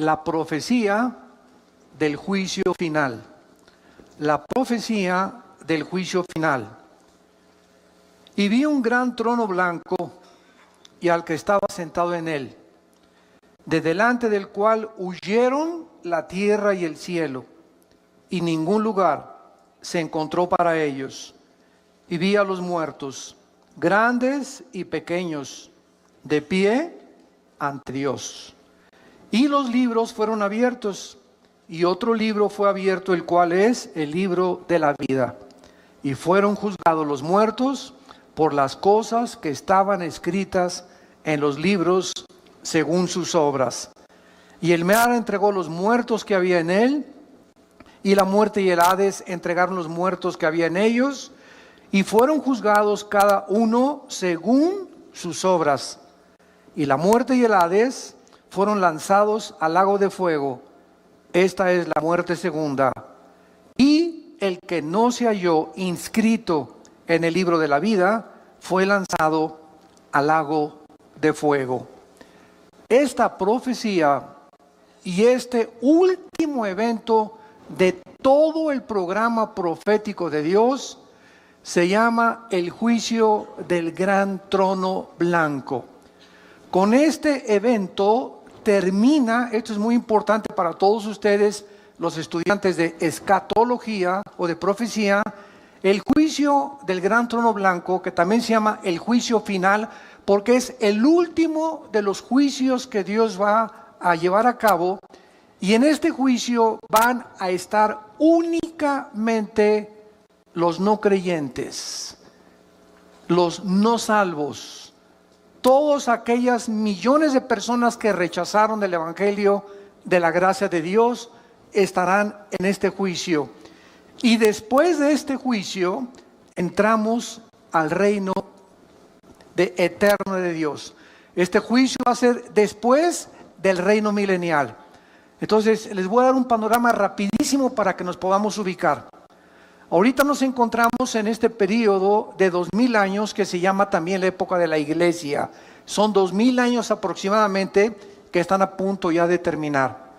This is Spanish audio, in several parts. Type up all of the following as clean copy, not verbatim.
la profecía del juicio final. La profecía del juicio final. Y vi un gran trono blanco y al que estaba sentado en él, de delante del cual huyeron la tierra y el cielo, y ningún lugar se encontró para ellos. Y vi a los muertos, grandes y pequeños, de pie ante Dios. Y los libros fueron abiertos, y otro libro fue abierto, el cual es el libro de la vida. Y fueron juzgados los muertos por las cosas que estaban escritas en los libros según sus obras. Y el mar entregó los muertos que había en él, y la muerte y el Hades entregaron los muertos que había en ellos, y fueron juzgados cada uno según sus obras. Y la muerte y el Hades fueron lanzados al lago de fuego. Esta es la muerte segunda. Y el que no se halló inscrito en el libro de la vida fue lanzado al lago de fuego. Esta profecía y este último evento de todo el programa profético de Dios se llama el juicio del gran trono blanco. Con este evento termina, esto es muy importante para todos ustedes, los estudiantes de escatología o de profecía, el juicio del gran trono blanco, que también se llama el juicio final, porque es el último de los juicios que Dios va a llevar a cabo. Y en este juicio van a estar únicamente los no creyentes, los no salvos, todas aquellas millones de personas que rechazaron el evangelio de la gracia de Dios estarán en este juicio. Y después de este juicio entramos al reino eterno de Dios. Este juicio va a ser después del reino milenial. Entonces les voy a dar un panorama rapidísimo para que nos podamos ubicar. Ahorita nos encontramos en este periodo de 2000 años que se llama también la época de la iglesia. Son 2000 años aproximadamente que están a punto ya de terminar.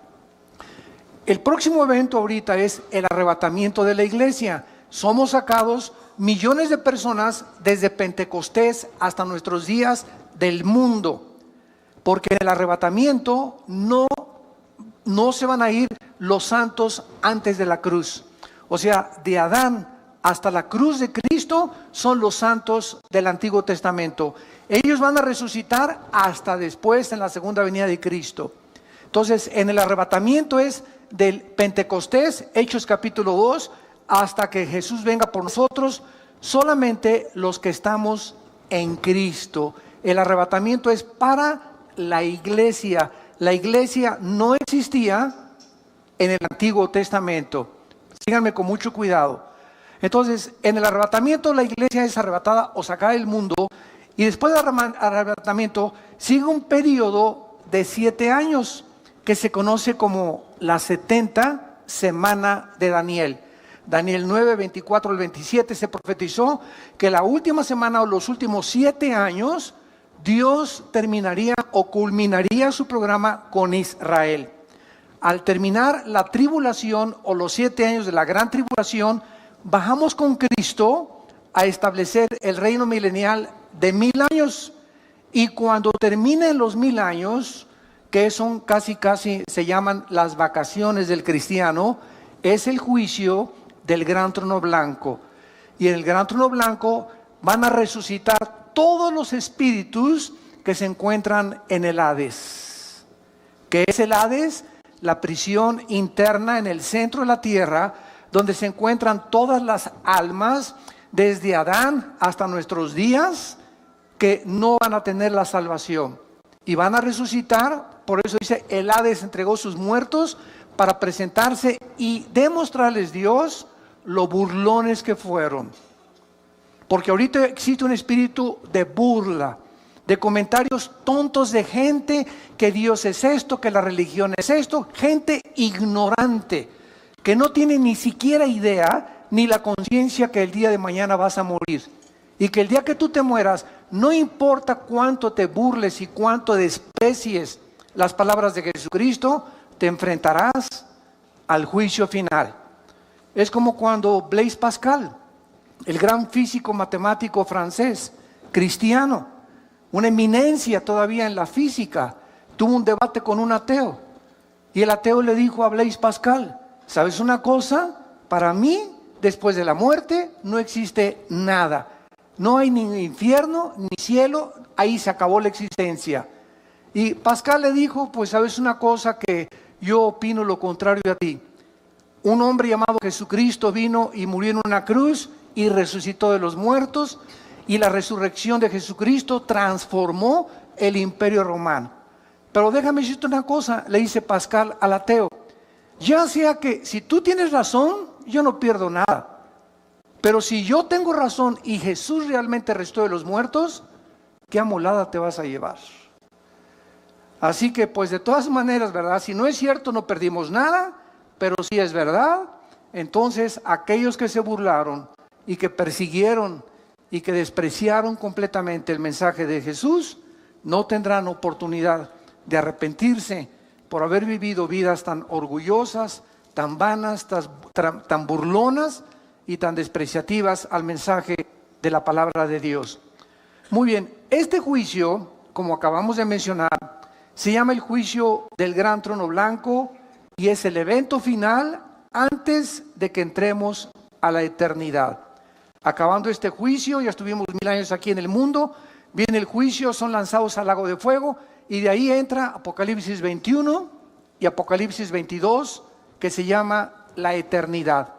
El próximo evento ahorita es el arrebatamiento de la iglesia. Somos sacados millones de personas desde Pentecostés hasta nuestros días del mundo. Porque en el arrebatamiento no se van a ir los santos antes de la cruz. O sea, de Adán hasta la cruz de Cristo son los santos del Antiguo Testamento. Ellos van a resucitar hasta después en la segunda venida de Cristo. Entonces, en el arrebatamiento es del Pentecostés, Hechos capítulo 2, hasta que Jesús venga por nosotros, solamente los que estamos en Cristo. El arrebatamiento es para la iglesia. La iglesia no existía en el Antiguo Testamento. Síganme con mucho cuidado. Entonces, en el arrebatamiento la iglesia es arrebatada o sacada del mundo, y después del arrebatamiento sigue un periodo de 7 años que se conoce como la 70 semana de Daniel. Daniel 9, 24 al 27 se profetizó que la última semana o los últimos 7 años Dios terminaría o culminaría su programa con Israel. Al terminar la tribulación o los 7 años de la gran tribulación, bajamos con Cristo a establecer el reino milenial de 1000 años. Y cuando terminen los 1000 años, que son casi se llaman las vacaciones del cristiano, es el juicio del gran trono blanco. Y en el gran trono blanco van a resucitar todos los espíritus que se encuentran en el Hades. ¿Qué es el Hades? La prisión interna en el centro de la tierra, donde se encuentran todas las almas, desde Adán hasta nuestros días, que no van a tener la salvación. Y van a resucitar, por eso dice, el Hades entregó sus muertos para presentarse y demostrarles Dios lo burlones que fueron. Porque ahorita existe un espíritu de burla, de comentarios tontos de gente que Dios es esto, que la religión es esto, gente ignorante, que no tiene ni siquiera idea ni la conciencia que el día de mañana vas a morir. Y que el día que tú te mueras, no importa cuánto te burles y cuánto desprecies las palabras de Jesucristo, te enfrentarás al juicio final. Es como cuando Blaise Pascal, el gran físico matemático francés, cristiano, una eminencia todavía en la física, tuvo un debate con un ateo. Y el ateo le dijo a Blaise Pascal: ¿sabes una cosa? Para mí, después de la muerte, no existe nada. No hay ni infierno, ni cielo, ahí se acabó la existencia. Y Pascal le dijo: pues sabes una cosa, que yo opino lo contrario a ti. Un hombre llamado Jesucristo vino y murió en una cruz y resucitó de los muertos, y la resurrección de Jesucristo transformó el imperio romano. Pero déjame decirte una cosa, le dice Pascal al ateo: ya sea que si tú tienes razón, yo no pierdo nada. Pero si yo tengo razón y Jesús realmente resucitó de los muertos, ¿qué amolada te vas a llevar? Así que pues de todas maneras, ¿verdad? Si no es cierto, no perdimos nada, pero si es verdad, entonces aquellos que se burlaron y que persiguieron y que despreciaron completamente el mensaje de Jesús, no tendrán oportunidad de arrepentirse por haber vivido vidas tan orgullosas, tan vanas, tan burlonas y tan despreciativas al mensaje de la palabra de Dios. Muy bien, este juicio, como acabamos de mencionar, se llama el juicio del gran trono blanco y es el evento final antes de que entremos a la eternidad. Acabando este juicio, ya estuvimos 1000 años aquí en el mundo, viene el juicio, son lanzados al lago de fuego, y de ahí entra Apocalipsis 21 y Apocalipsis 22, que se llama la eternidad.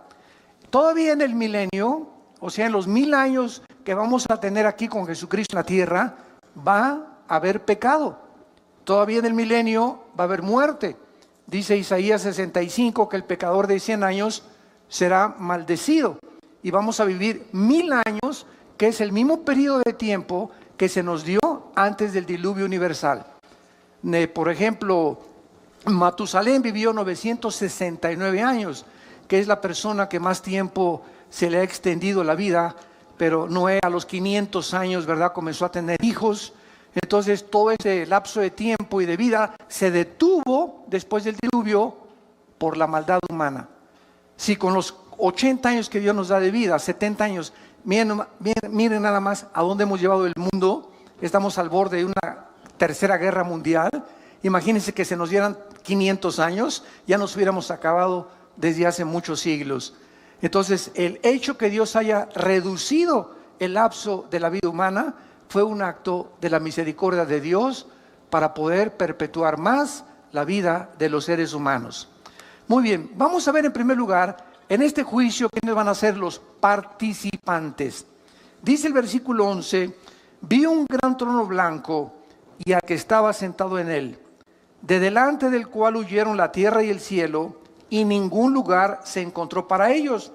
Todavía en el milenio, o sea, en los 1000 años que vamos a tener aquí con Jesucristo en la tierra, va a haber pecado. Todavía en el milenio va a haber muerte. Dice Isaías 65 que el pecador de 100 años será maldecido. Y vamos a vivir 1000 años, que es el mismo periodo de tiempo que se nos dio antes del diluvio universal. Por ejemplo, Matusalén vivió 969 años, que es la persona que más tiempo se le ha extendido la vida, pero Noé a los 500 años, ¿verdad?, comenzó a tener hijos. Entonces todo ese lapso de tiempo y de vida se detuvo después del diluvio por la maldad humana. Si con los 80 años que Dios nos da de vida, 70 años, miren nada más a dónde hemos llevado el mundo. Estamos al borde de una tercera guerra mundial. Imagínense que se nos dieran 500 años, ya nos hubiéramos acabado desde hace muchos siglos. Entonces el hecho que Dios haya reducido el lapso de la vida humana fue un acto de la misericordia de Dios para poder perpetuar más la vida de los seres humanos. Muy bien, vamos a ver en primer lugar en este juicio quiénes van a ser los participantes. Dice el versículo 11: vi un gran trono blanco y al que estaba sentado en él, de delante del cual huyeron la tierra y el cielo, y ningún lugar se encontró para ellos.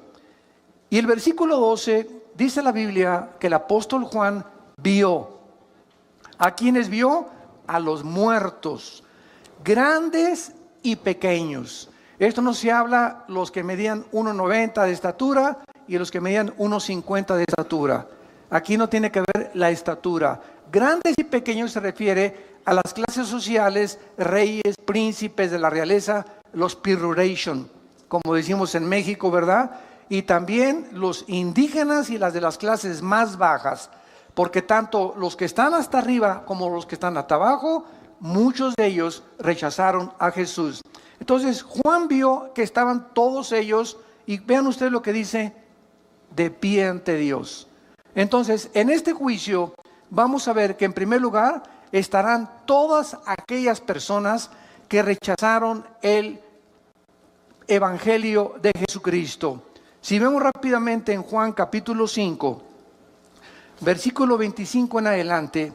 Y el versículo 12 dice la Biblia que el apóstol Juan vio. ¿A quiénes vio? A los muertos, grandes y pequeños. Esto no se habla los que medían 1,90 de estatura y los que medían 1,50 de estatura. Aquí no tiene que ver la estatura. Grandes y pequeños se refiere a las clases sociales, reyes, príncipes de la realeza, los peroration, como decimos en México, ¿verdad? Y también los indígenas y las de las clases más bajas, porque tanto los que están hasta arriba como los que están hasta abajo, muchos de ellos rechazaron a Jesús. Entonces Juan vio que estaban todos ellos, y vean ustedes lo que dice, de pie ante Dios. Entonces en este juicio vamos a ver que en primer lugar estarán todas aquellas personas que rechazaron el evangelio de Jesucristo. Si vemos rápidamente en Juan capítulo 5, versículo 25 en adelante,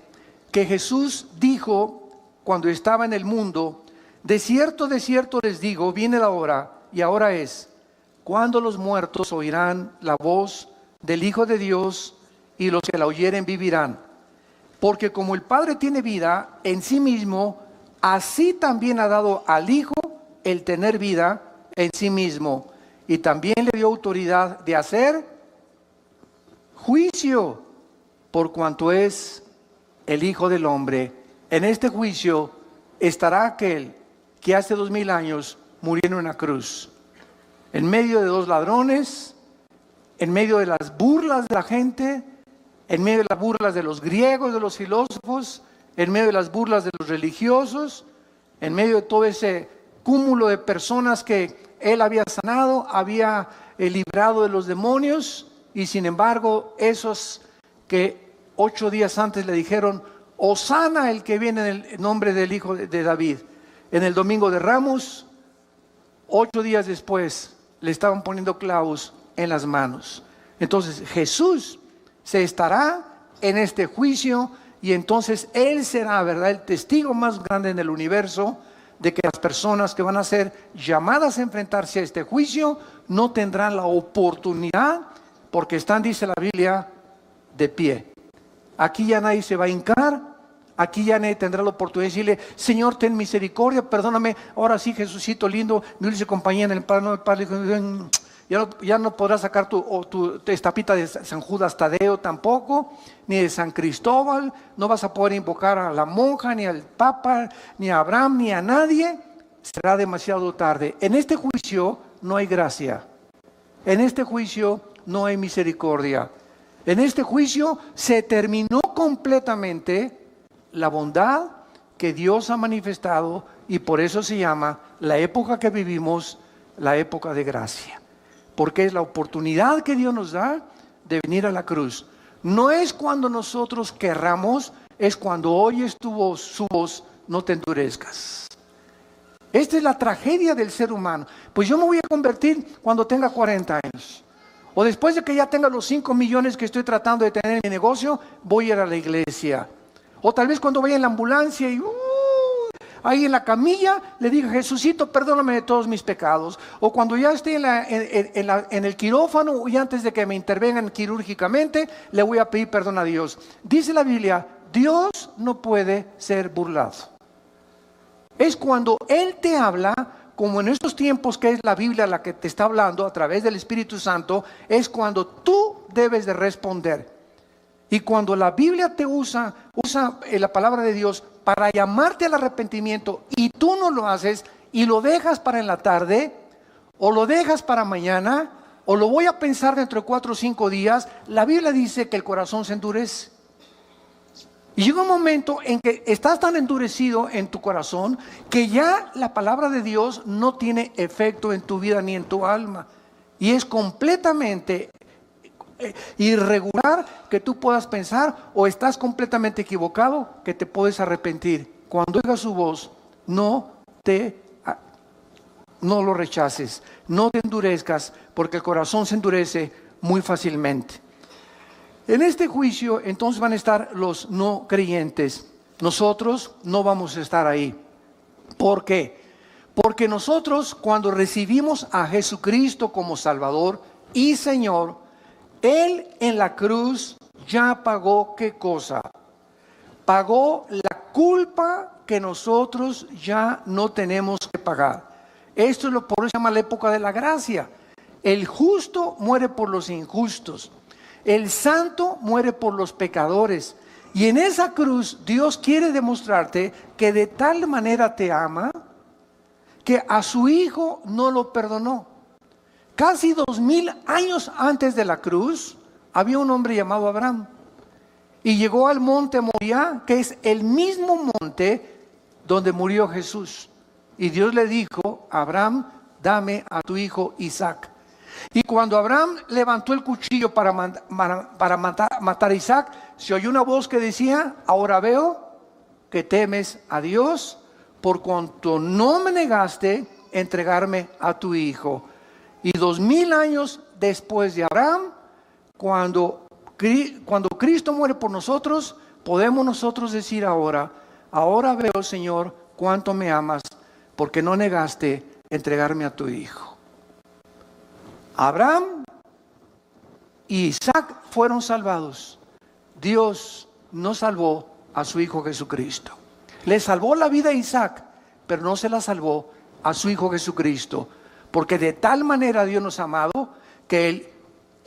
que Jesús dijo cuando estaba en el mundo: de cierto les digo, viene la hora, y ahora es, cuando los muertos oirán la voz del Hijo de Dios, y los que la oyeren vivirán. Porque como el Padre tiene vida en sí mismo, así también ha dado al Hijo el tener vida en sí mismo. Y también le dio autoridad de hacer juicio, por cuanto es el Hijo del Hombre. En este juicio estará aquel que hace 2000 años murió en una cruz. En medio de dos ladrones, en medio de las burlas de la gente, en medio de las burlas de los griegos, de los filósofos, en medio de las burlas de los religiosos, en medio de todo ese cúmulo de personas que Él había sanado, había librado de los demonios, y sin embargo, esos que 8 días antes le dijeron, Hosana el que viene en el nombre del Hijo de David, en el Domingo de Ramos, 8 días después le estaban poniendo clavos en las manos. Entonces Jesús se estará en este juicio, y entonces Él será, ¿verdad?, el testigo más grande en el universo de que las personas que van a ser llamadas a enfrentarse a este juicio no tendrán la oportunidad, porque están, dice la Biblia, de pie. Aquí ya nadie se va a hincar, aquí ya nadie tendrá la oportunidad de decirle, Señor, ten misericordia, perdóname, ahora sí, Jesucito lindo, mi dulce compañía en el Padre, ya no podrás sacar tu estapita de San Judas Tadeo tampoco, ni de San Cristóbal, no vas a poder invocar a la monja, ni al Papa, ni a Abraham, ni a nadie. Será demasiado tarde. En este juicio no hay gracia, en este juicio no hay misericordia, en este juicio se terminó completamente la bondad que Dios ha manifestado, y por eso se llama la época que vivimos, la época de gracia. Porque es la oportunidad que Dios nos da de venir a la cruz. No es cuando nosotros querramos, es cuando oyes su voz, no te endurezcas. Esta es la tragedia del ser humano. Pues yo me voy a convertir cuando tenga 40 años. O después de que ya tenga los 5 millones que estoy tratando de tener en mi negocio, voy a ir a la iglesia. O tal vez cuando vaya en la ambulancia y ahí en la camilla le diga, Jesucito, perdóname de todos mis pecados. O cuando ya esté en el quirófano y antes de que me intervengan quirúrgicamente, le voy a pedir perdón a Dios. Dice la Biblia, Dios no puede ser burlado. Es cuando Él te habla, como en estos tiempos que es la Biblia la que te está hablando a través del Espíritu Santo, es cuando tú debes de responder. Y cuando la Biblia te usa la palabra de Dios para llamarte al arrepentimiento, y tú no lo haces y lo dejas para en la tarde, o lo dejas para mañana, o lo voy a pensar dentro de 4 o 5 días, la Biblia dice que el corazón se endurece. Y llega un momento en que estás tan endurecido en tu corazón que ya la palabra de Dios no tiene efecto en tu vida ni en tu alma. Y es completamente irregular que tú puedas pensar, o estás completamente equivocado que te puedes arrepentir. Cuando oigas su voz, no lo rechaces, no te endurezcas, porque el corazón se endurece muy fácilmente. En este juicio entonces van a estar los no creyentes. Nosotros no vamos a estar ahí. ¿Por qué? Porque nosotros, cuando recibimos a Jesucristo como Salvador y Señor, Él en la cruz ya pagó, ¿qué cosa? Pagó la culpa que nosotros ya no tenemos que pagar. Esto es por eso se llama la época de la gracia. El justo muere por los injustos. El santo muere por los pecadores. Y en esa cruz Dios quiere demostrarte que de tal manera te ama que a su hijo no lo perdonó. Casi 2000 años antes de la cruz había un hombre llamado Abraham, y llegó al monte Moriah, que es el mismo monte donde murió Jesús. Y Dios le dijo, Abraham, dame a tu hijo Isaac. Y cuando Abraham levantó el cuchillo para matar a Isaac, se oyó una voz que decía, ahora veo que temes a Dios, por cuanto no me negaste entregarme a tu hijo. Y 2000 años después de Abraham, cuando Cristo muere por nosotros, podemos nosotros decir ahora veo, Señor, cuánto me amas, porque no negaste entregarme a tu hijo. Abraham y Isaac fueron salvados. Dios no salvó a su hijo Jesucristo. Le salvó la vida a Isaac, pero no se la salvó a su hijo Jesucristo, porque de tal manera Dios nos ha amado que Él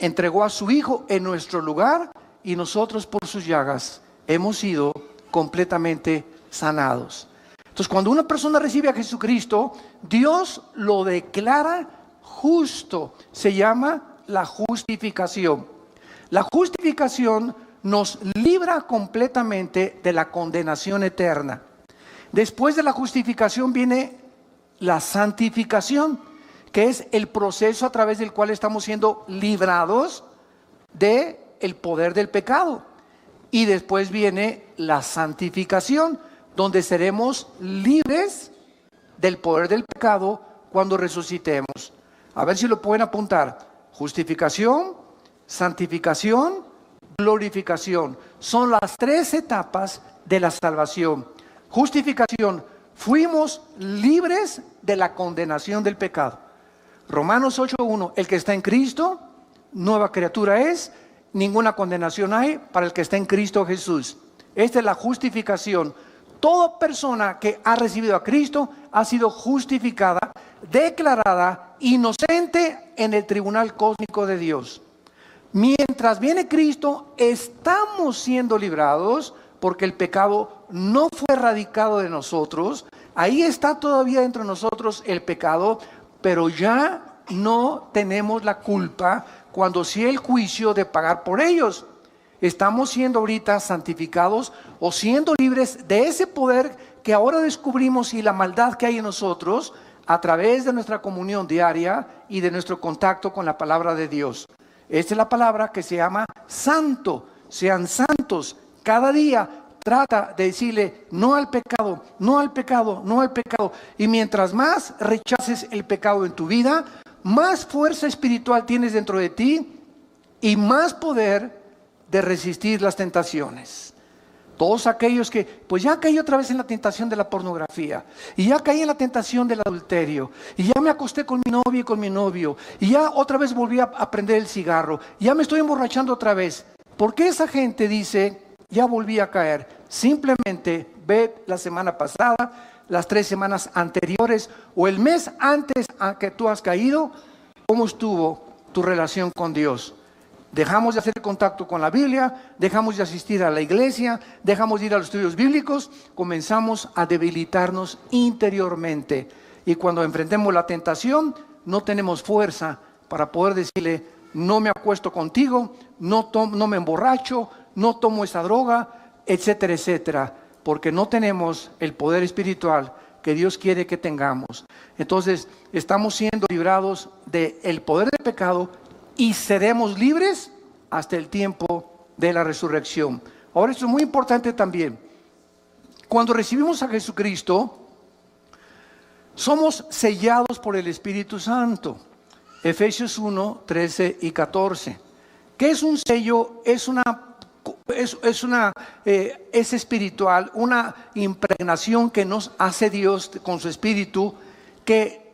entregó a su hijo en nuestro lugar, y nosotros por sus llagas hemos sido completamente sanados. Entonces, cuando una persona recibe a Jesucristo, Dios lo declara justo. Se llama la justificación. La justificación nos libra completamente de la condenación eterna. Después de la justificación viene la santificación, que es el proceso a través del cual estamos siendo librados del poder del pecado. Y después viene la santificación, donde seremos libres del poder del pecado cuando resucitemos. A ver si lo pueden apuntar. Justificación, santificación, glorificación. Son las tres etapas de la salvación. Justificación, fuimos libres de la condenación del pecado. Romanos 8:1, el que está en Cristo, nueva criatura es, ninguna condenación hay para el que está en Cristo Jesús. Esta es la justificación. Toda persona que ha recibido a Cristo ha sido justificada, declarada inocente en el tribunal cósmico de Dios. Mientras viene Cristo, estamos siendo librados porque el pecado no fue erradicado de nosotros. Ahí está todavía dentro de nosotros el pecado, pero ya no tenemos la culpa cuando sigue el juicio de pagar por ellos. Estamos siendo ahorita santificados o siendo libres de ese poder que ahora descubrimos y la maldad que hay en nosotros a través de nuestra comunión diaria y de nuestro contacto con la palabra de Dios. Esta es la palabra que se llama santo. Sean santos. Cada día trata de decirle no al pecado, no al pecado, no al pecado. Y mientras más rechaces el pecado en tu vida, más fuerza espiritual tienes dentro de ti y más poder de resistir las tentaciones. Todos aquellos que, pues ya caí otra vez en la tentación de la pornografía, y ya caí en la tentación del adulterio, y ya me acosté con mi novia y con mi novio, y ya otra vez volví a prender el cigarro, y ya me estoy emborrachando otra vez. ¿Por qué esa gente dice, ya volví a caer? Simplemente ve la semana pasada, las 3 semanas anteriores, o el mes antes a que tú has caído, cómo estuvo tu relación con Dios. Dejamos de hacer contacto con la Biblia, dejamos de asistir a la iglesia, dejamos de ir a los estudios bíblicos, comenzamos a debilitarnos interiormente. Y cuando enfrentemos la tentación, no tenemos fuerza para poder decirle, no me acuesto contigo, no me emborracho, no tomo esa droga, etcétera, etcétera, porque no tenemos el poder espiritual que Dios quiere que tengamos. Entonces, estamos siendo librados del poder del pecado y seremos libres hasta el tiempo de la resurrección. Ahora, esto es muy importante también. Cuando recibimos a Jesucristo, somos sellados por el Espíritu Santo. Efesios 1, 13 y 14. ¿Qué es un sello? Es espiritual, una impregnación que nos hace Dios con su Espíritu, que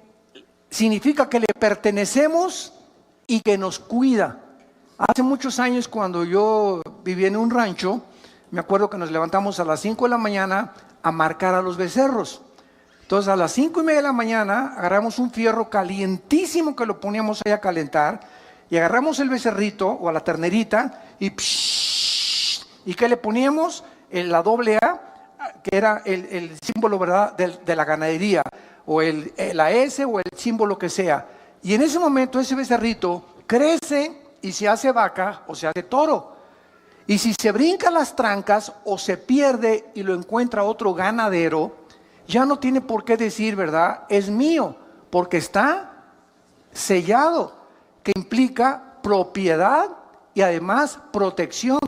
significa que le pertenecemos y que nos cuida. Hace muchos años, cuando yo vivía en un rancho, me acuerdo que nos levantamos a las 5 de la mañana a marcar a los becerros. Entonces, a las 5:30 de la mañana agarramos un fierro calientísimo que lo poníamos ahí a calentar, y agarramos el becerrito o a la ternerita y ¿y qué le poníamos? La doble A, que era el símbolo, ¿verdad?, de la ganadería, o la S o el símbolo que sea. Y en ese momento ese becerrito crece y se hace vaca o se hace toro. Y si se brinca las trancas o se pierde y lo encuentra otro ganadero, ya no tiene por qué decir, ¿verdad?, es mío, porque está sellado, que implica propiedad y además protección.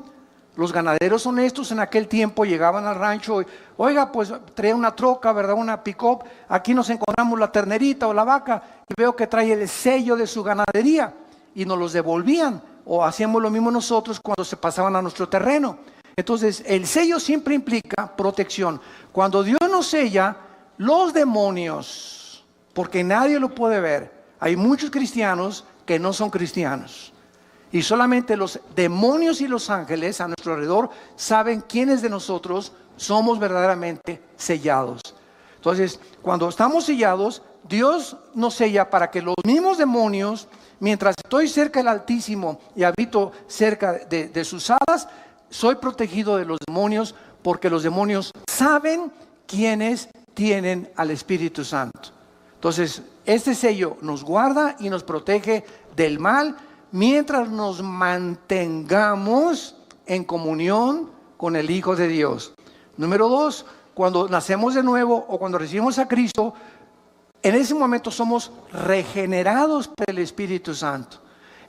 Los ganaderos honestos en aquel tiempo llegaban al rancho y, oiga, pues traía una troca, ¿verdad?, una pick-up, aquí nos encontramos la ternerita o la vaca y veo que trae el sello de su ganadería, y nos los devolvían, o hacíamos lo mismo nosotros cuando se pasaban a nuestro terreno. Entonces, el sello siempre implica protección. Cuando Dios nos sella, los demonios, porque nadie lo puede ver, hay muchos cristianos que no son cristianos. Y solamente los demonios y los ángeles a nuestro alrededor saben quiénes de nosotros somos verdaderamente sellados. Entonces, cuando estamos sellados, Dios nos sella para que los mismos demonios, mientras estoy cerca del Altísimo y habito cerca de sus alas, soy protegido de los demonios, porque los demonios saben quiénes tienen al Espíritu Santo. Entonces, este sello nos guarda y nos protege del mal mientras nos mantengamos en comunión con el Hijo de Dios. Número 2, cuando nacemos de nuevo o cuando recibimos a Cristo, en ese momento somos regenerados por el Espíritu Santo.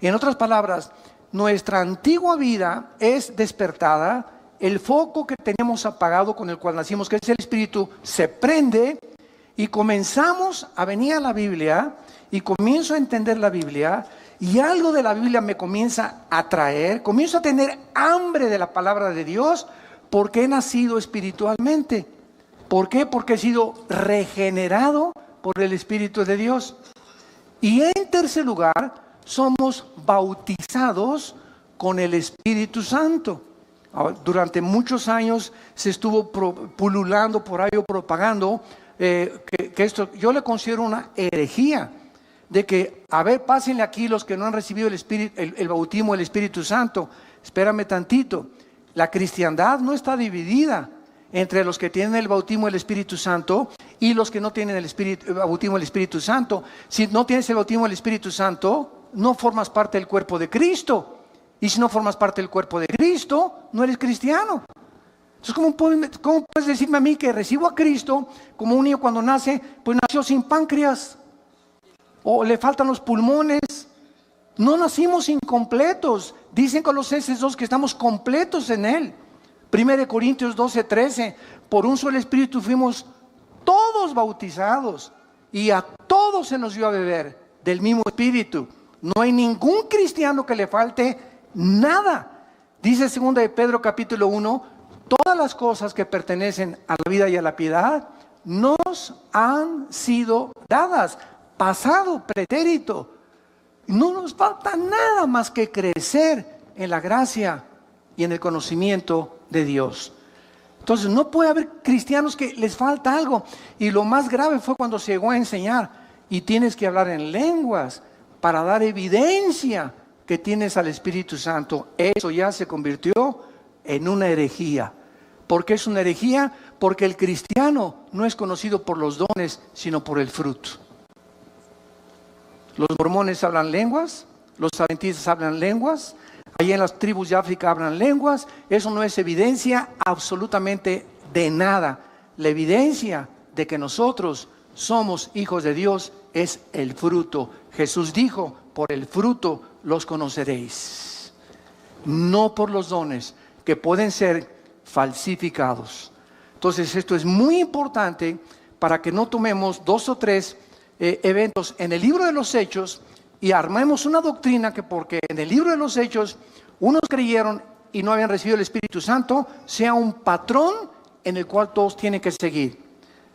En otras palabras, nuestra antigua vida es despertada, el foco que tenemos apagado con el cual nacimos, que es el Espíritu, se prende y comenzamos a venir a la Biblia y comienzo a entender la Biblia y algo de la Biblia me comienza a atraer, comienzo a tener hambre de la palabra de Dios porque he nacido espiritualmente. ¿Por qué? Porque he sido regenerado por el Espíritu de Dios. Y en tercer lugar, somos bautizados con el Espíritu Santo. Durante muchos años se estuvo pululando por ahí o propagando que esto yo le considero una herejía, de que, a ver, pásenle aquí los que no han recibido el bautismo del Espíritu Santo. Espérame tantito, la cristiandad no está dividida entre los que tienen el bautismo del Espíritu Santo y los que no tienen el bautismo del Espíritu Santo. Si no tienes el bautismo del Espíritu Santo, no formas parte del cuerpo de Cristo. Y si no formas parte del cuerpo de Cristo, no eres cristiano. Entonces, ¿cómo puedes decirme a mí que recibo a Cristo como un niño cuando nace, pues nació sin páncreas? O le faltan los pulmones. No nacimos incompletos. Dicen Colosenses 2 que estamos completos en Él. 1 Corintios 12:13, por un solo Espíritu fuimos todos bautizados y a todos se nos dio a beber del mismo Espíritu. No hay ningún cristiano que le falte nada. Dice 2 de Pedro capítulo 1, todas las cosas que pertenecen a la vida y a la piedad nos han sido dadas, pasado, pretérito. No nos falta nada más que crecer en la gracia y en el conocimiento de Dios. Entonces no puede haber cristianos que les falta algo. Y lo más grave fue cuando se llegó a enseñar y tienes que hablar en lenguas para dar evidencia que tienes al Espíritu Santo. Eso ya se convirtió en una herejía. ¿Por qué es una herejía? Porque el cristiano no es conocido por los dones, sino por el fruto. Los mormones hablan lenguas, los adventistas hablan lenguas, allí en las tribus de África hablan lenguas. Eso no es evidencia absolutamente de nada. La evidencia de que nosotros somos hijos de Dios es el fruto. Jesús dijo, por el fruto los conoceréis, no por los dones que pueden ser falsificados. Entonces esto es muy importante para que no tomemos 2 o 3 eventos en el libro de los Hechos y armemos una doctrina que porque en el libro de los Hechos unos creyeron y no habían recibido el Espíritu Santo, sea un patrón en el cual todos tienen que seguir.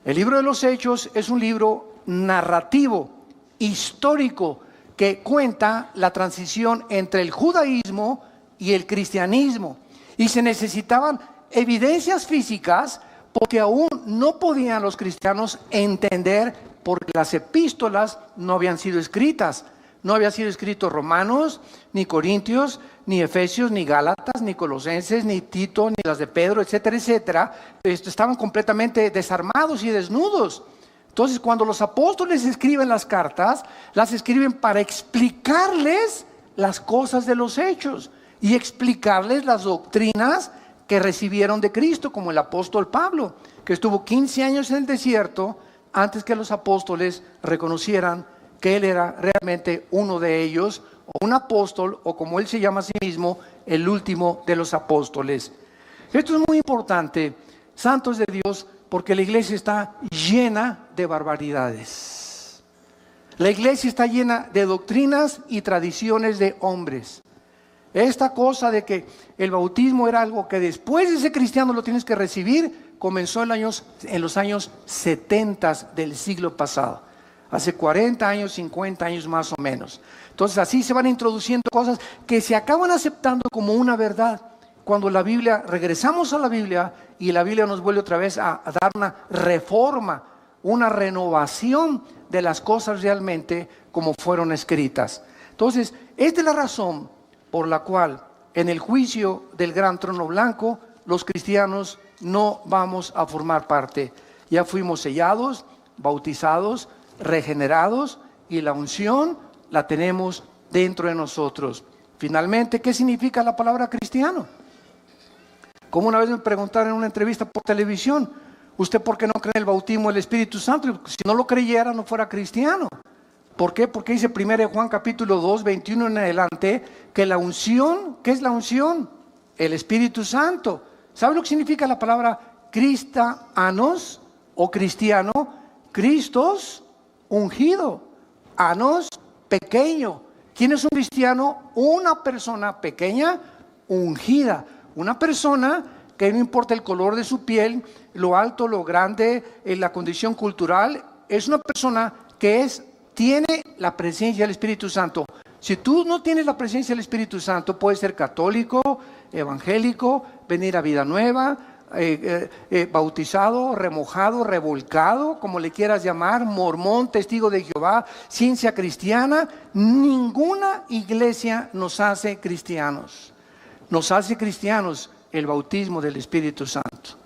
El libro de los Hechos es un libro narrativo, histórico, que cuenta la transición entre el judaísmo y el cristianismo. Y se necesitaban evidencias físicas porque aún no podían los cristianos entender porque las epístolas no habían sido escritas. No había sido escrito Romanos, ni Corintios, ni Efesios, ni Gálatas, ni Colosenses, ni Tito, ni las de Pedro, etcétera, etcétera. Estaban completamente desarmados y desnudos. Entonces, cuando los apóstoles escriben las cartas, las escriben para explicarles las cosas de los hechos y explicarles las doctrinas que recibieron de Cristo, como el apóstol Pablo, que estuvo 15 años en el desierto antes que los apóstoles reconocieran que él era realmente uno de ellos, o un apóstol, o como él se llama a sí mismo, el último de los apóstoles. Esto es muy importante, santos de Dios, porque la iglesia está llena de barbaridades. La iglesia está llena de doctrinas y tradiciones de hombres. Esta cosa de que el bautismo era algo que después de ese cristiano lo tienes que recibir, comenzó en los años 70 del siglo pasado. Hace 40 años, 50 años más o menos. Entonces así se van introduciendo cosas que se acaban aceptando como una verdad. Cuando la Biblia, regresamos a la Biblia y la Biblia nos vuelve otra vez a dar una reforma, una renovación de las cosas realmente como fueron escritas. Entonces, esta es la razón por la cual en el juicio del gran trono blanco los cristianos no vamos a formar parte. Ya fuimos sellados, bautizados, regenerados, y la unción la tenemos dentro de nosotros. Finalmente, ¿qué significa la palabra cristiano? Como una vez me preguntaron en una entrevista por televisión, ¿usted por qué no cree en el bautismo del Espíritu Santo? Si no lo creyera, no fuera cristiano. ¿Por qué? Porque dice 1 Juan capítulo 2, 21 en adelante, que la unción, ¿qué es la unción? El Espíritu Santo. ¿Sabe lo que significa la palabra cristianos o cristiano? Cristos, ungido. Anos, pequeño. ¿Quién es un cristiano? Una persona pequeña, ungida. Una persona que no importa el color de su piel, lo alto, lo grande, la condición cultural, es una persona que tiene la presencia del Espíritu Santo. Si tú no tienes la presencia del Espíritu Santo, puedes ser católico, evangélico, venir a vida nueva, bautizado, remojado, revolcado, como le quieras llamar, mormón, testigo de Jehová, ciencia cristiana. Ninguna iglesia nos hace cristianos. Nos hace cristianos el bautismo del Espíritu Santo.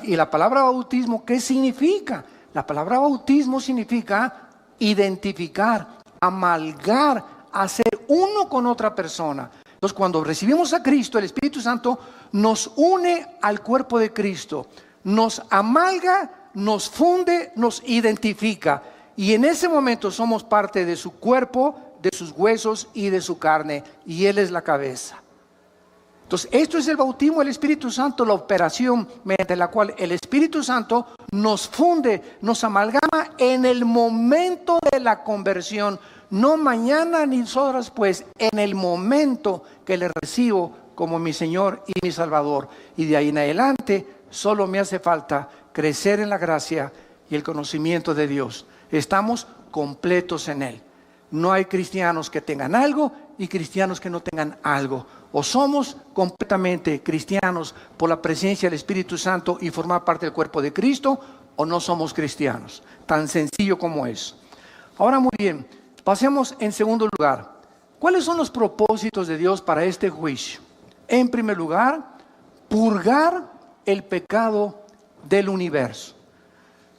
Y la palabra bautismo, ¿qué significa? La palabra bautismo significa identificar, amalgar, hacer uno con otra persona. Entonces, cuando recibimos a Cristo, el Espíritu Santo nos une al cuerpo de Cristo, nos amalga, nos funde, nos identifica, y en ese momento somos parte de su cuerpo, de sus huesos y de su carne, y Él es la cabeza. Entonces, esto es el bautismo del Espíritu Santo, la operación mediante la cual el Espíritu Santo nos funde, nos amalgama en el momento de la conversión. No mañana ni horas después, en el momento que le recibo como mi Señor y mi Salvador. Y de ahí en adelante, solo me hace falta crecer en la gracia y el conocimiento de Dios. Estamos completos en Él. No hay cristianos que tengan algo y cristianos que no tengan algo. O somos completamente cristianos por la presencia del Espíritu Santo y formar parte del cuerpo de Cristo, o no somos cristianos. Tan sencillo como es. Ahora, muy bien, pasemos en segundo lugar. ¿Cuáles son los propósitos de Dios para este juicio? En primer lugar, purgar el pecado del universo.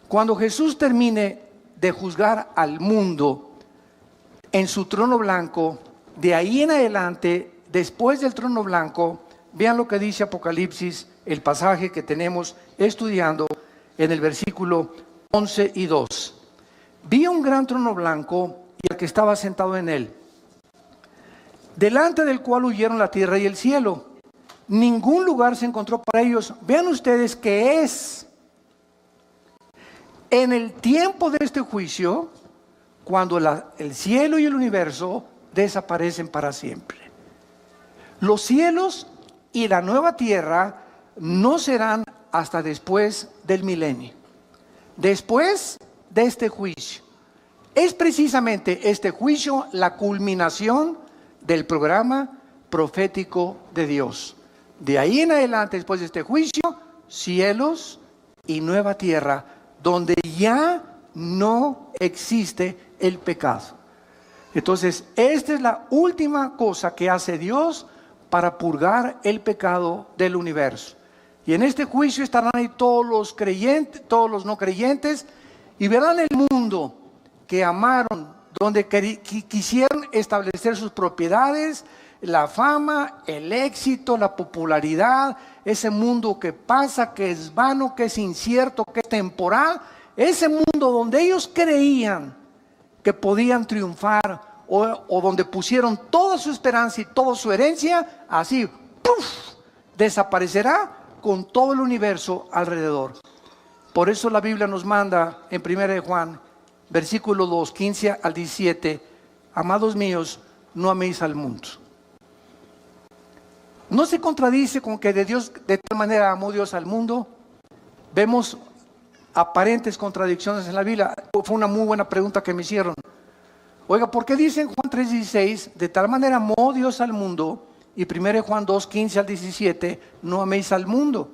Cuando Jesús termine de juzgar al mundo en su trono blanco, de ahí en adelante, después del trono blanco, vean lo que dice Apocalipsis, el pasaje que tenemos estudiando en el versículo 11 y 2. Vi un gran trono blanco y al que estaba sentado en él, delante del cual huyeron la tierra y el cielo. Ningún lugar se encontró para ellos. Vean ustedes que es en el tiempo de este juicio cuando el cielo y el universo desaparecen para siempre. Los cielos y la nueva tierra no serán hasta después del milenio, después de este juicio. Es precisamente este juicio la culminación del programa profético de Dios. De ahí en adelante, después de este juicio, cielos y nueva tierra, donde ya no existe el pecado. Entonces, esta es la última cosa que hace Dios para purgar el pecado del universo. Y en este juicio estarán ahí todos los creyentes, todos los no creyentes, y verán el mundo que amaron, donde quisieron establecer sus propiedades, la fama, el éxito, la popularidad, ese mundo que pasa, que es vano, que es incierto, que es temporal, ese mundo donde ellos creían que podían triunfar, o donde pusieron toda su esperanza y toda su herencia, así, ¡puf!, desaparecerá con todo el universo alrededor. Por eso la Biblia nos manda en 1 Juan, versículo 2, 15 al 17, amados míos, no améis al mundo. No se contradice con que de tal manera amó Dios al mundo. Vemos aparentes contradicciones en la Biblia. Fue una muy buena pregunta que me hicieron. Oiga, ¿por qué dicen Juan 3:16, de tal manera amó Dios al mundo? Y 1 Juan 2, 15 al 17, no améis al mundo.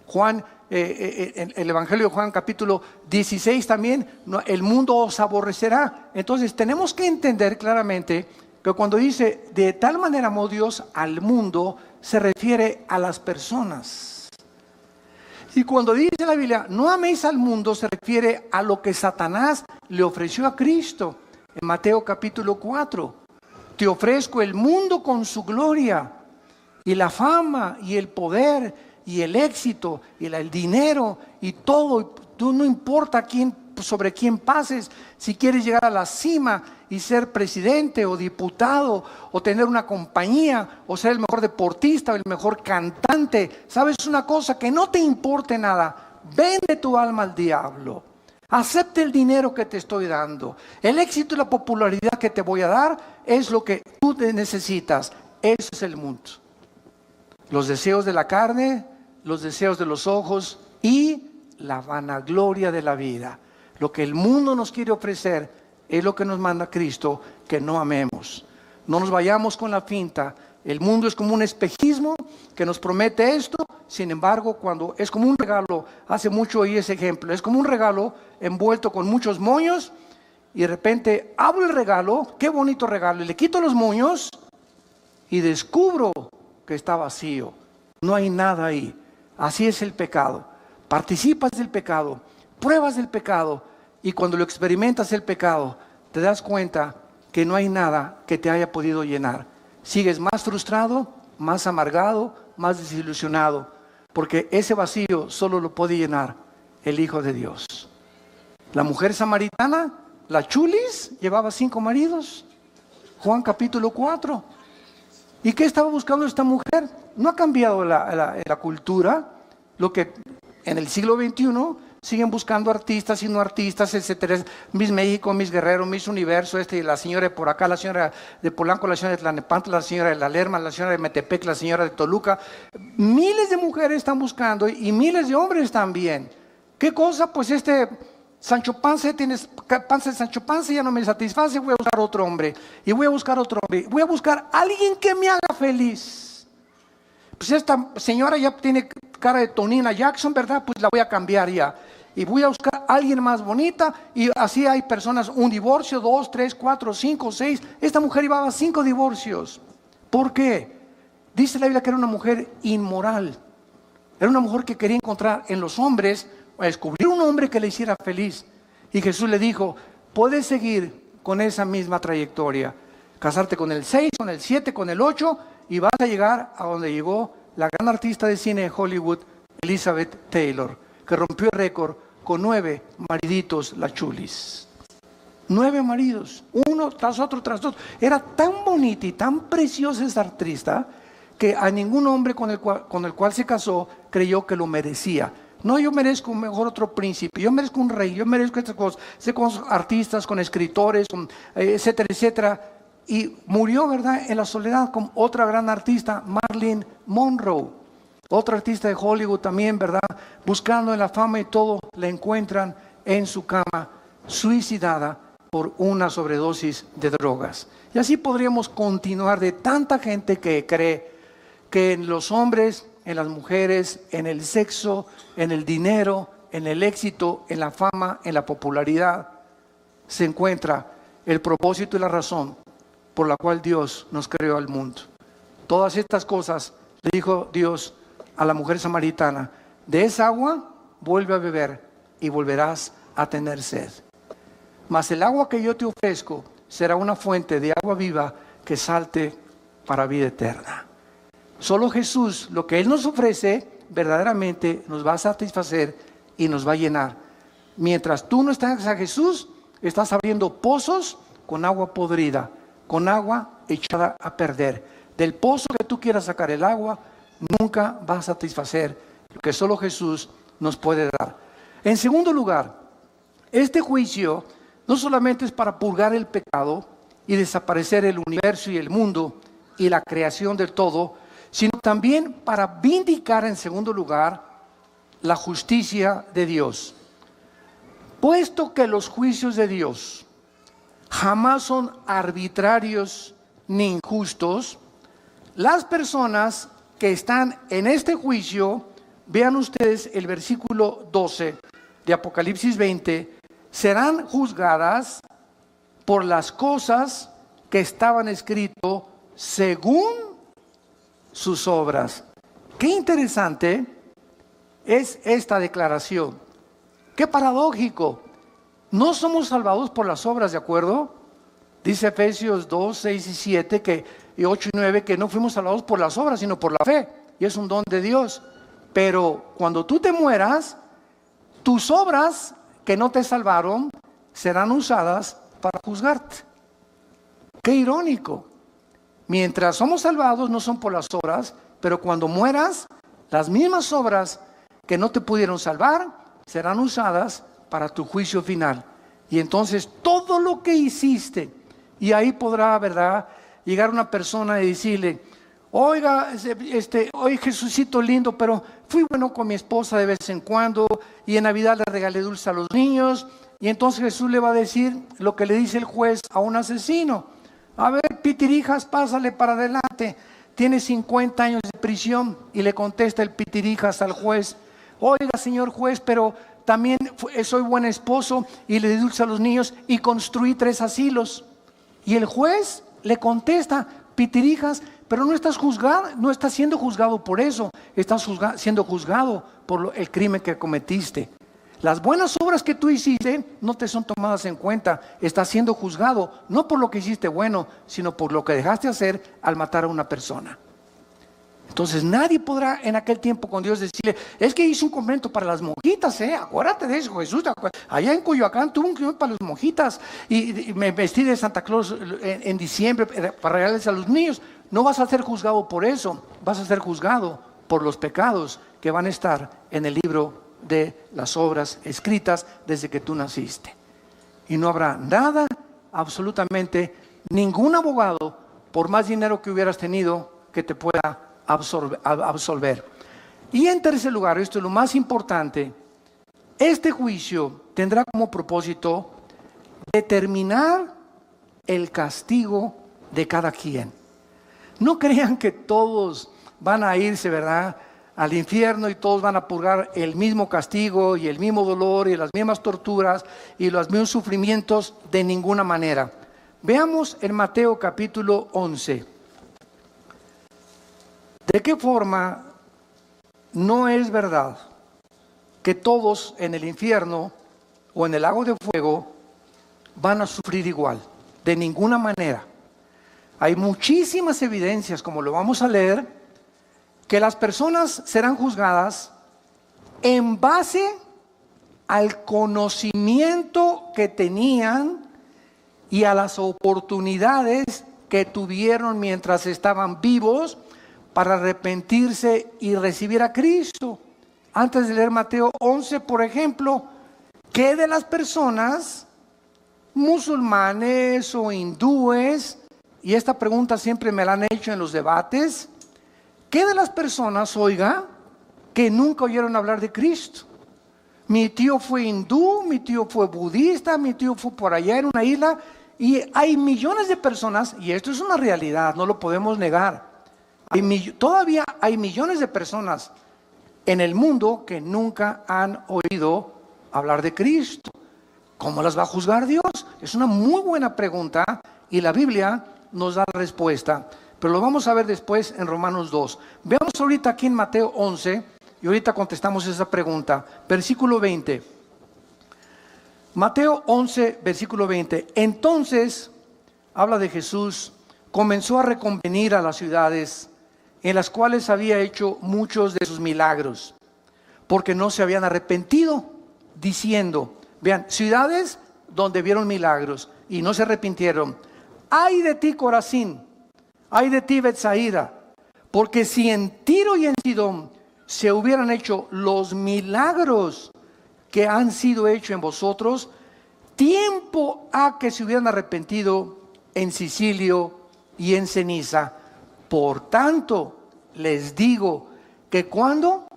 Juan, el Evangelio de Juan capítulo 16 también, el mundo os aborrecerá. Entonces tenemos que entender claramente que cuando dice de tal manera amó Dios al mundo, se refiere a las personas. Y cuando dice la Biblia, no améis al mundo, se refiere a lo que Satanás le ofreció a Cristo. En Mateo capítulo 4, te ofrezco el mundo con su gloria, y la fama, y el poder, y el éxito, y el dinero, y todo. Tú no importa sobre quién pases, si quieres llegar a la cima y ser presidente o diputado, o tener una compañía, o ser el mejor deportista, o el mejor cantante. ¿Sabes una cosa? Que no te importe nada. Vende tu alma al diablo. Acepte el dinero que te estoy dando. El éxito y la popularidad que te voy a dar es lo que tú necesitas. Eso es el mundo. Los deseos de la carne, los deseos de los ojos y la vanagloria de la vida. Lo que el mundo nos quiere ofrecer es lo que nos manda Cristo, que no amemos. No nos vayamos con la finta. El mundo es como un espejismo que nos promete esto. Sin embargo, cuando es como un regalo, hace mucho oí ese ejemplo, es como un regalo envuelto con muchos moños, y de repente abro el regalo, qué bonito regalo, y le quito los moños y descubro que está vacío. No hay nada ahí. Así es el pecado. Participas del pecado, pruebas del pecado, y cuando lo experimentas el pecado, te das cuenta que no hay nada que te haya podido llenar. Sigues más frustrado, más amargado, más desilusionado, porque ese vacío solo lo puede llenar el Hijo de Dios. La mujer samaritana, la chulis, llevaba 5 maridos. Juan capítulo 4. ¿Y qué estaba buscando esta mujer? No ha cambiado la cultura. Lo que en el siglo XXI siguen buscando artistas y no artistas, etcétera. Miss México, Miss Guerrero, Miss Universo, la señora de por acá, la señora de Polanco, la señora de Tlalnepantla, la señora de La Lerma, la señora de Metepec, la señora de Toluca. Miles de mujeres están buscando y miles de hombres también. ¿Qué cosa? Pues Sancho Panza, tienes panza de Sancho Panza, ya no me satisface, voy a buscar otro hombre. Y voy a buscar otro hombre. Voy a buscar a alguien que me haga feliz. Pues esta señora ya tiene cara de Tonina Jackson, ¿verdad? Pues la voy a cambiar ya. Y voy a buscar a alguien más bonita. Y así hay personas, un divorcio, 2, 3, 4, 5, 6. Esta mujer llevaba 5 divorcios. ¿Por qué? Dice la Biblia que era una mujer inmoral. Era una mujer que quería encontrar en los hombres, a descubrir un hombre que le hiciera feliz. Y Jesús le dijo, puedes seguir con esa misma trayectoria. Casarte con el 6, con el 7, con el 8, y vas a llegar a donde llegó la gran artista de cine de Hollywood, Elizabeth Taylor, que rompió el récord con 9 mariditos, la chulis. 9 maridos, uno tras otro, tras otro. Era tan bonita y tan preciosa esa artista que a ningún hombre con el cual se casó creyó que lo merecía. No, yo merezco mejor otro príncipe, yo merezco un rey, yo merezco estas cosas. Sé con artistas, con escritores, etcétera, etcétera. Y murió, ¿verdad?, en la soledad con otra gran artista, Marilyn Monroe. Otra artista de Hollywood también, ¿verdad? Buscando en la fama y todo, la encuentran en su cama, suicidada por una sobredosis de drogas. Y así podríamos continuar de tanta gente que cree que en los hombres, en las mujeres, en el sexo, en el dinero, en el éxito, en la fama, en la popularidad, se encuentra el propósito y la razón por la cual Dios nos creó al mundo. Todas estas cosas le dijo Dios a la mujer samaritana: de esa agua vuelve a beber y volverás a tener sed. Mas el agua que yo te ofrezco será una fuente de agua viva que salte para vida eterna. Solo Jesús, lo que Él nos ofrece, verdaderamente nos va a satisfacer y nos va a llenar. Mientras tú no estás a Jesús, estás abriendo pozos con agua podrida, con agua echada a perder. Del pozo que tú quieras sacar el agua, nunca va a satisfacer lo que solo Jesús nos puede dar. En segundo lugar, este juicio no solamente es para purgar el pecado y desaparecer el universo y el mundo y la creación del todo, sino también para vindicar, en segundo lugar, la justicia de Dios. Puesto que los juicios de Dios jamás son arbitrarios ni injustos, las personas que están en este juicio, vean ustedes el versículo 12 de Apocalipsis 20, serán juzgadas por las cosas que estaban escritas según sus obras. Qué interesante. es esta declaración. Qué paradójico. No somos salvados por las obras, ¿de acuerdo? Dice Efesios 2, 6 y 7, y 8 y 9, que no fuimos salvados por las obras, sino por la fe. Y es un don de Dios. Pero cuando tú te mueras, tus obras que no te salvaron serán usadas para juzgarte. Qué irónico. Mientras somos salvados no son por las obras, pero cuando mueras, las mismas obras que no te pudieron salvar serán usadas para tu juicio final. Y entonces todo lo que hiciste, y ahí podrá, ¿verdad?, llegar una persona y decirle: oiga, oye, Jesucito lindo, pero fui bueno con mi esposa de vez en cuando, y en Navidad le regalé dulce a los niños. Y entonces Jesús le va a decir lo que le dice el juez a un asesino: a ver, pitirijas, pásale para adelante, tiene 50 años de prisión. Y le contesta el pitirijas al juez: oiga, señor juez, pero también soy buen esposo y le di dulce a los niños y construí 3 asilos. Y el juez le contesta: pitirijas, pero no estás siendo juzgado por eso, estás siendo juzgado por el crimen que cometiste. Las buenas obras que tú hiciste no te son tomadas en cuenta. Estás siendo juzgado no por lo que hiciste bueno, sino por lo que dejaste hacer al matar a una persona. Entonces nadie podrá en aquel tiempo con Dios decirle: es que hice un convento para las monjitas, acuérdate de eso, Jesús. Allá en Coyoacán tuve un convento para las monjitas y me vestí de Santa Claus en diciembre para regalarles a los niños. No vas a ser juzgado por eso, vas a ser juzgado por los pecados que van a estar en el libro de las obras escritas desde que tú naciste. Y no habrá nada, absolutamente ningún abogado, por más dinero que hubieras tenido, que te pueda absolver. Y en tercer lugar, esto es lo más importante, este juicio tendrá como propósito determinar el castigo de cada quien. No crean que todos van a irse, ¿verdad?, al infierno, y todos van a purgar el mismo castigo y el mismo dolor y las mismas torturas y los mismos sufrimientos, de ninguna manera. Veamos en Mateo capítulo 11. ¿De qué forma no es verdad que todos en el infierno o en el lago de fuego van a sufrir igual? De ninguna manera. Hay muchísimas evidencias, como lo vamos a leer, que las personas serán juzgadas en base al conocimiento que tenían y a las oportunidades que tuvieron mientras estaban vivos para arrepentirse y recibir a Cristo. Antes de leer Mateo 11, por ejemplo, ¿qué de las personas musulmanes o hindúes? Y esta pregunta siempre me la han hecho en los debates. ¿Qué de las personas, oiga, que nunca oyeron hablar de Cristo? Mi tío fue hindú, mi tío fue budista, mi tío fue por allá en una isla, y hay millones de personas, y esto es una realidad, no lo podemos negar. Todavía hay millones de personas en el mundo que nunca han oído hablar de Cristo. ¿Cómo las va a juzgar Dios? Es una muy buena pregunta, y la Biblia nos da la respuesta. Pero lo vamos a ver después en Romanos 2. Veamos ahorita aquí en Mateo 11 y ahorita contestamos esa pregunta. Versículo 20. Mateo 11, versículo 20. Entonces, habla de Jesús, comenzó a reconvenir a las ciudades en las cuales había hecho muchos de sus milagros, porque no se habían arrepentido, diciendo, vean, ciudades donde vieron milagros y no se arrepintieron. ¡Ay de ti, Corazín! ¡Ay de ti, Betsaida! Porque si en Tiro y en Sidón se hubieran hecho los milagros que han sido hechos en vosotros, tiempo ha que se hubieran arrepentido en Sicilio y en ceniza. Por tanto, les digo que ¿cuándo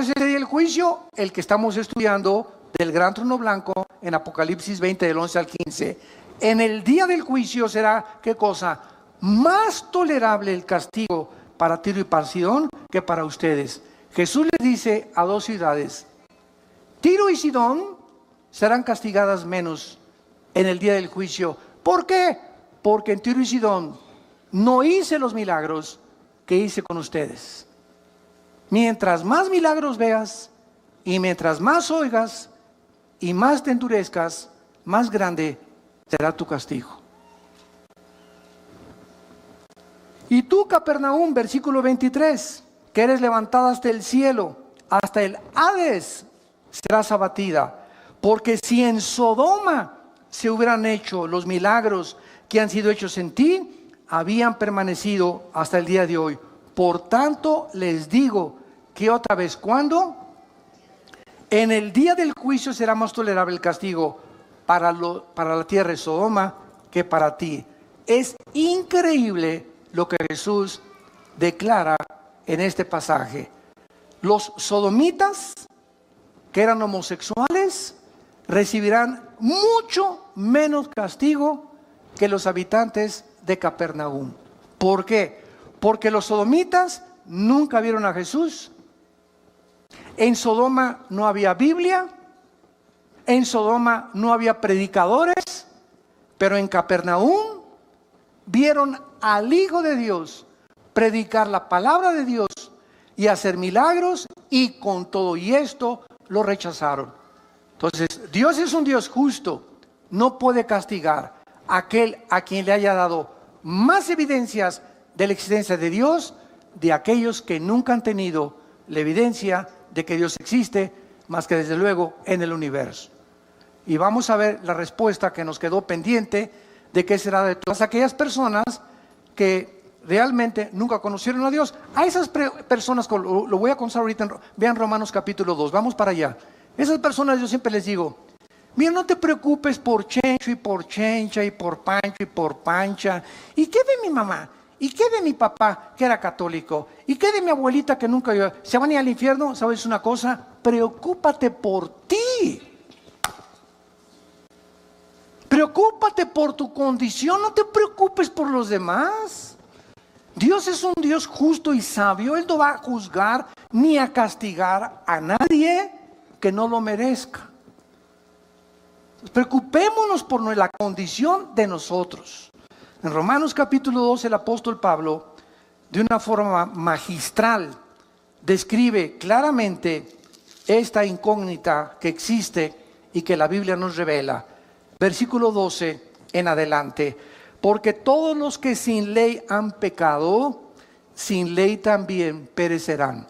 es ese día del juicio? El que estamos estudiando del gran trono blanco en Apocalipsis 20, del 11 al 15. En el día del juicio será, ¿qué cosa? Más tolerable el castigo para Tiro y para Sidón que para ustedes. Jesús les dice a 2 ciudades, Tiro y Sidón serán castigadas menos en el día del juicio. ¿Por qué? Porque en Tiro y Sidón no hice los milagros que hice con ustedes. Mientras más milagros veas y mientras más oigas y más te endurezcas, más grande será tu castigo. Y tú, Capernaum, versículo 23, que eres levantada hasta el cielo, hasta el Hades serás abatida. Porque si en Sodoma se hubieran hecho los milagros que han sido hechos en ti, habían permanecido hasta el día de hoy. Por tanto, les digo que otra vez, ¿cuándo? En el día del juicio será más tolerable el castigo para la tierra de Sodoma que para ti. Es increíble lo que Jesús declara en este pasaje. Los sodomitas, que eran homosexuales, recibirán mucho menos castigo que los habitantes de Capernaum. ¿Por qué? Porque los sodomitas nunca vieron a Jesús. En Sodoma no había Biblia, en Sodoma no había predicadores, pero en Capernaum vieron al Hijo de Dios predicar la palabra de Dios y hacer milagros, y con todo y esto lo rechazaron. Entonces, Dios es un Dios justo, no puede castigar a aquel a quien le haya dado más evidencias de la existencia de Dios, de aquellos que nunca han tenido la evidencia de que Dios existe, más que desde luego en el universo. Y vamos a ver la respuesta que nos quedó pendiente de qué será de todas aquellas personas que realmente nunca conocieron a Dios. A esas personas, lo voy a contar ahorita, vean Romanos capítulo 2, vamos para allá. Esas personas yo siempre les digo, mira, no te preocupes por Chencho y por Chencha y por Pancho y por Pancha. ¿Y qué de mi mamá? ¿Y qué de mi papá que era católico? ¿Y qué de mi abuelita que nunca iba? ¿Se van a ir al infierno? ¿Sabes una cosa? Preocúpate por ti. Preocúpate por tu condición, no te preocupes por los demás. Dios es un Dios justo y sabio. Él no va a juzgar ni a castigar a nadie que no lo merezca. Preocupémonos por la condición de nosotros. En Romanos capítulo 2 el apóstol Pablo, de una forma magistral, describe claramente esta incógnita que existe y que la Biblia nos revela. Versículo 12 en adelante. Porque todos los que sin ley han pecado, sin ley también perecerán.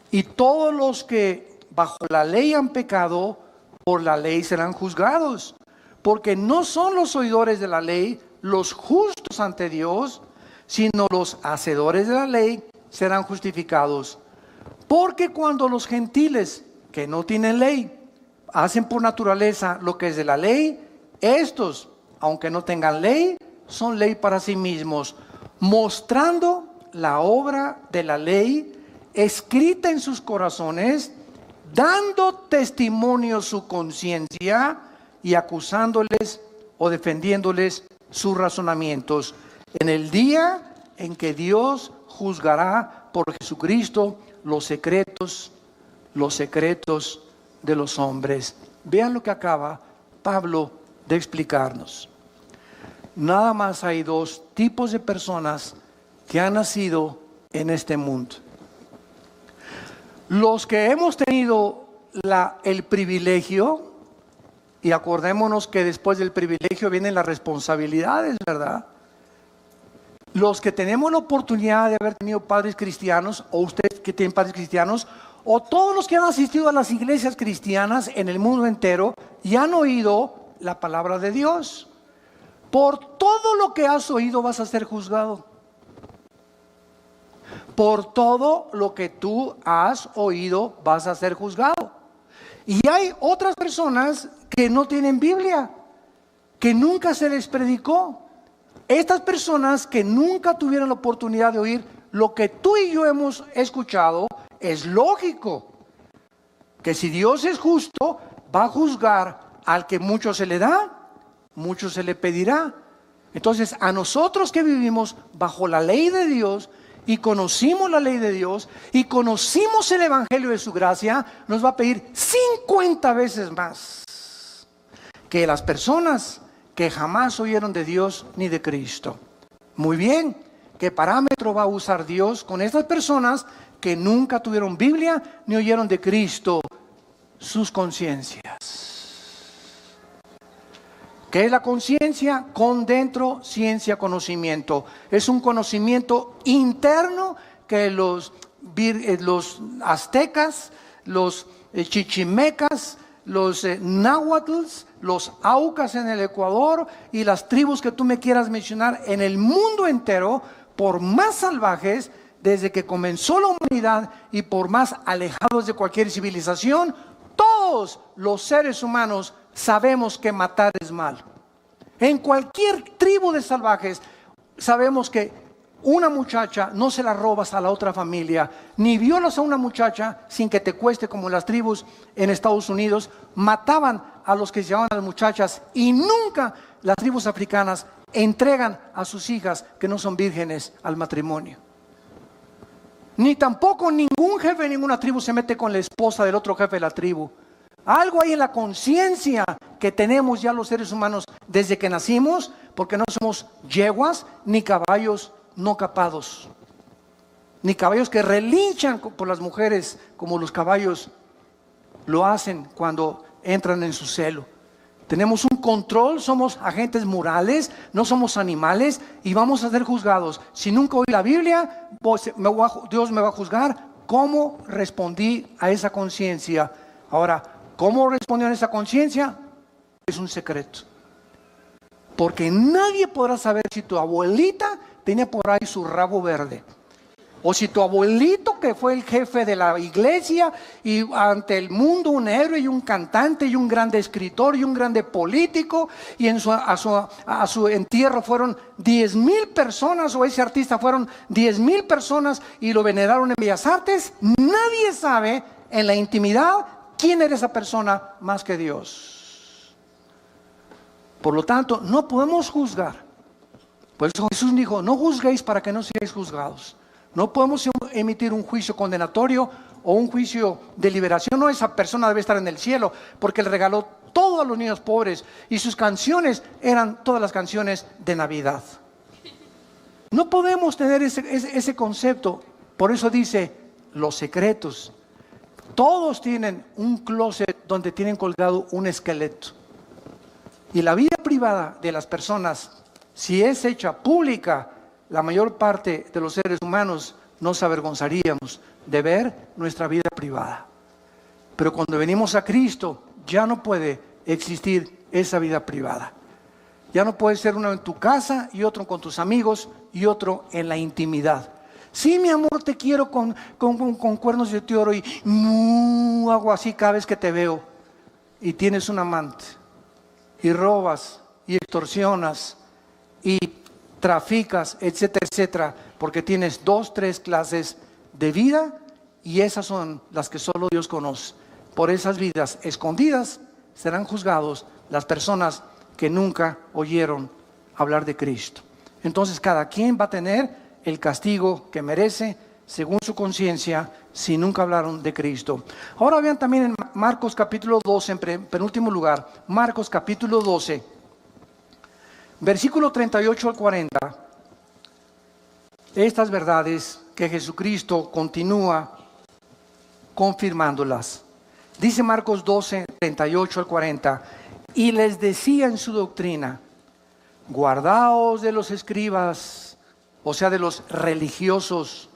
Y todos los que bajo la ley han pecado, por la ley serán juzgados. Porque no son los oidores de la ley los justos ante Dios, sino los hacedores de la ley serán justificados. Porque cuando los gentiles que no tienen ley hacen por naturaleza lo que es de la ley, estos, aunque no tengan ley, son ley para sí mismos, mostrando la obra de la ley escrita en sus corazones, dando testimonio su conciencia y acusándoles o defendiéndoles sus razonamientos en el día en que Dios juzgará por Jesucristo los secretos de los hombres. Vean lo que acaba Pablo de explicarnos. Nada más hay dos tipos de personas que han nacido en este mundo. Los que hemos tenido el privilegio, y acordémonos que después del privilegio vienen las responsabilidades, ¿verdad? Los que tenemos la oportunidad de haber tenido padres cristianos, o ustedes que tienen padres cristianos, o todos los que han asistido a las iglesias cristianas en el mundo entero y han oído la palabra de Dios. Por todo lo que has oído vas a ser juzgado. Por todo lo que tú has oído vas a ser juzgado. Y hay otras personas que no tienen Biblia, que nunca se les predicó. Estas personas que nunca tuvieron la oportunidad de oír lo que tú y yo hemos escuchado, es lógico que si Dios es justo, va a juzgar al que mucho se le da, mucho se le pedirá. Entonces, a nosotros que vivimos bajo la ley de Dios y conocimos la ley de Dios y conocimos el evangelio de su gracia, nos va a pedir 50 veces más que las personas que jamás oyeron de Dios ni de Cristo. Muy bien, ¿qué parámetro va a usar Dios con estas personas que nunca tuvieron Biblia ni oyeron de Cristo sus conciencias. ¿Qué es la conciencia? Con dentro, ciencia, conocimiento. Es un conocimiento interno que los aztecas, los chichimecas, los náhuatls, los aucas en el Ecuador y las tribus que tú me quieras mencionar en el mundo entero, por más salvajes desde que comenzó la humanidad y por más alejados de cualquier civilización, todos los seres humanos sabemos que matar es mal. En cualquier tribu de salvajes sabemos que una muchacha no se la robas a la otra familia, ni violas a una muchacha sin que te cueste, como las tribus en Estados Unidos mataban a los que se llevaban a las muchachas, y nunca las tribus africanas entregan a sus hijas que no son vírgenes al matrimonio. Ni tampoco ningún jefe de ninguna tribu se mete con la esposa del otro jefe de la tribu. Algo hay en la conciencia que tenemos ya los seres humanos desde que nacimos, porque no somos yeguas ni caballos no capados, ni caballos que relinchan por las mujeres como los caballos lo hacen cuando entran en su celo. Tenemos un control, somos agentes morales, no somos animales y vamos a ser juzgados. Si nunca oí la Biblia, pues Dios me va a juzgar cómo respondí a esa conciencia. Ahora, ¿cómo respondió a esa conciencia? Es un secreto. Porque nadie podrá saber si tu abuelita tenía por ahí su rabo verde, o si tu abuelito, que fue el jefe de la iglesia y ante el mundo un héroe y un cantante y un grande escritor y un grande político, y a su entierro fueron 10,000 personas, o ese artista fueron 10,000 personas y lo veneraron en Bellas Artes. Nadie sabe en la intimidad quién era esa persona más que Dios. Por lo tanto, no podemos juzgar. Por eso Jesús dijo: no juzguéis para que no seáis juzgados. No podemos emitir un juicio condenatorio o un juicio de liberación. No, esa persona debe estar en el cielo porque le regaló todo a los niños pobres y sus canciones eran todas las canciones de Navidad. No podemos tener ese concepto. Por eso dice los secretos. Todos tienen un closet donde tienen colgado un esqueleto. Y la vida privada de las personas, si es hecha pública, la mayor parte de los seres humanos nos avergonzaríamos de ver nuestra vida privada. Pero cuando venimos a Cristo, ya no puede existir esa vida privada. Ya no puede ser uno en tu casa y otro con tus amigos y otro en la intimidad. Sí, mi amor, te quiero con cuernos de oro y hago así cada vez que te veo. Y tienes un amante y robas y extorsionas y traficas, etcétera, etcétera, porque tienes 2, 3 clases de vida, y esas son las que solo Dios conoce. Por esas vidas escondidas serán juzgados las personas que nunca oyeron hablar de Cristo. Entonces cada quien va a tener el castigo que merece según su conciencia si nunca hablaron de Cristo. Ahora vean también en Marcos capítulo 12, en penúltimo lugar, Marcos capítulo 12, versículo 38 al 40, estas verdades que Jesucristo continúa confirmándolas. Dice Marcos 12, 38 al 40, y les decía en su doctrina: guardaos de los escribas, o sea, de los religiosos,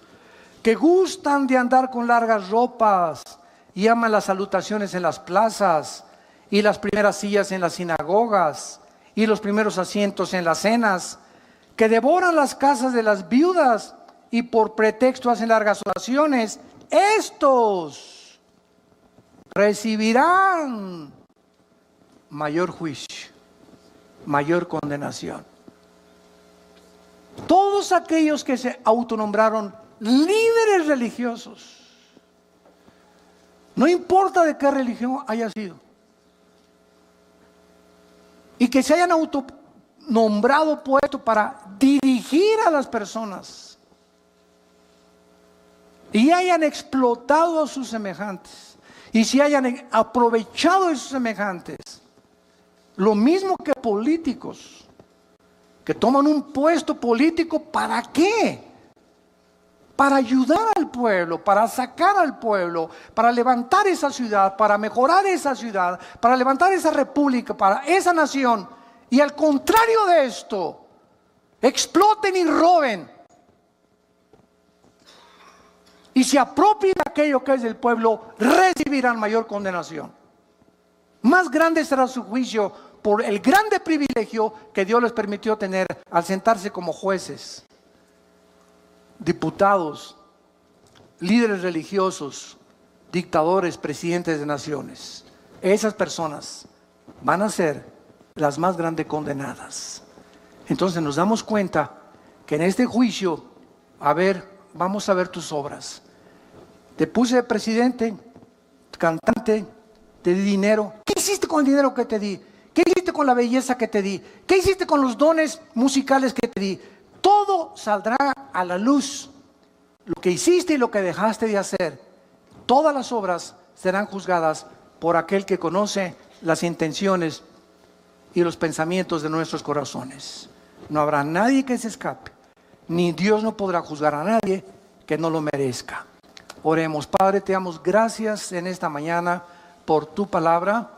que gustan de andar con largas ropas y aman las salutaciones en las plazas y las primeras sillas en las sinagogas y los primeros asientos en las cenas, que devoran las casas de las viudas y por pretexto hacen largas oraciones. Estos recibirán mayor juicio, mayor condenación. Todos aquellos que se autonombraron líderes religiosos, no importa de qué religión haya sido, y que se hayan autonombrado, puesto para dirigir a las personas, y hayan explotado a sus semejantes, y se hayan aprovechado de sus semejantes, lo mismo que políticos que toman un puesto político. ¿Para qué? para ayudar al pueblo, para sacar al pueblo, para levantar esa ciudad, para mejorar esa ciudad, para levantar esa república, para esa nación. Y al contrario de esto, exploten y roben y se apropien de aquello que es del pueblo, recibirán mayor condenación. Más grande será su juicio por el grande privilegio que Dios les permitió tener al sentarse como jueces, diputados, líderes religiosos, dictadores, presidentes de naciones. Esas personas van a ser las más grandes condenadas. Entonces nos damos cuenta que en este juicio, vamos a ver tus obras. Te puse de presidente, cantante, te di dinero. ¿Qué hiciste con el dinero que te di? ¿Qué hiciste con la belleza que te di? ¿Qué hiciste con los dones musicales que te di? Todo saldrá a la luz. Lo que hiciste y lo que dejaste de hacer. Todas las obras serán juzgadas por aquel que conoce las intenciones y los pensamientos de nuestros corazones. No habrá nadie que se escape, ni Dios no podrá juzgar a nadie que no lo merezca. Oremos. Padre, te damos gracias en esta mañana por tu palabra.